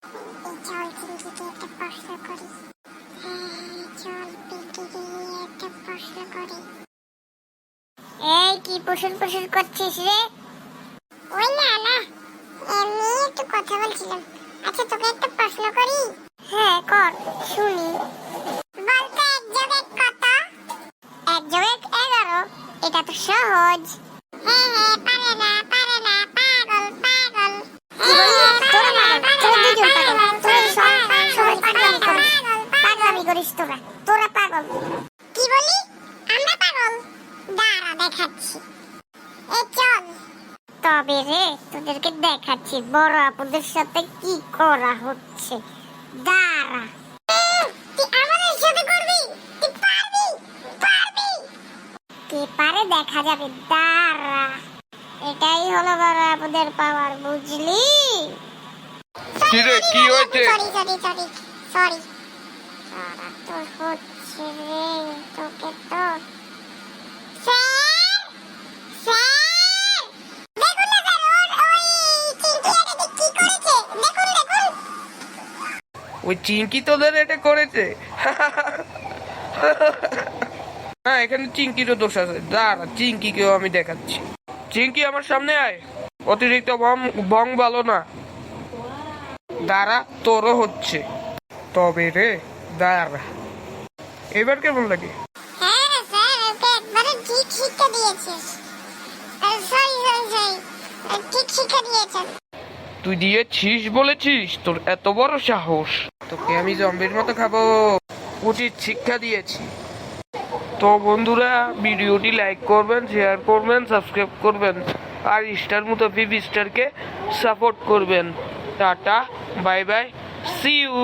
চল চিঙ্কিকে একটা প্রশ্ন করি। চল পিঙ্কিকে একটা প্রশ্ন করি। এই কি প্রশ্ন করছিস রে? ওই না এমনি একটু কথা বলছিলাম। আচ্ছা তোকে একটা প্রশ্ন করি। হ্যাঁ কর শুনি। বলতো 1 + 1 কত? 1 + 1 11। এটা তো সহজ। হ্যাঁ পারে না পাগল। পাগলামি করিস তোরা পাগল। কি বলি? আমরা পাগল? দাঁড়া দেখাচ্ছি। এই চল। তবে রে তোদেরকে দেখাচ্ছি বড় আপুদের সাথে কি করা হচ্ছে। দাঁড়া। তুই আমাদের সাথে করবি? তুই পারবি? কে পারে দেখা যাবে। দাঁড়া। এটাই হলো বড় আপুদের পাওয়ার, বুঝলি? কি রে কি হয়েছে? সরি তো হচ্ছে রে তোকে তো। স্যার দেখুন না স্যার, ওই চিঙ্কি এটা কি করেছে দেখুন। ওই চিঙ্কি তোদের এটা করেছে? হ্যাঁ এখানে চিঙ্কিরও দোষ আছে। দাঁড়া চিঙ্কিকেও আমি দেখাচ্ছি। চিঙ্কি আমার সামনে আয়। অতিরিক্ত বং ভালো না। দাঁড়া তোরও হচ্ছে। তবে রে দাঁড়া। এবার কেমন লাগে? হ্যাঁ স্যার ওকে একবারে ঠিক শিক্ষা দিয়েছে। সরি ঠিক শিক্ষা দিয়েছেন। তুই দিয়েছিস বলেছিস? তোর এত বড় সাহস! তোকে আমি জম্বির মতো খাবো। উচিত শিক্ষা দিয়েছি। তো বন্ধুরা ভিডিওটি লাইক করবেন, শেয়ার করবেন, সাবস্ক্রাইব করবেন আর স্টার মতো স্টারকে সাপোর্ট করবেন। Tata bye bye, see you.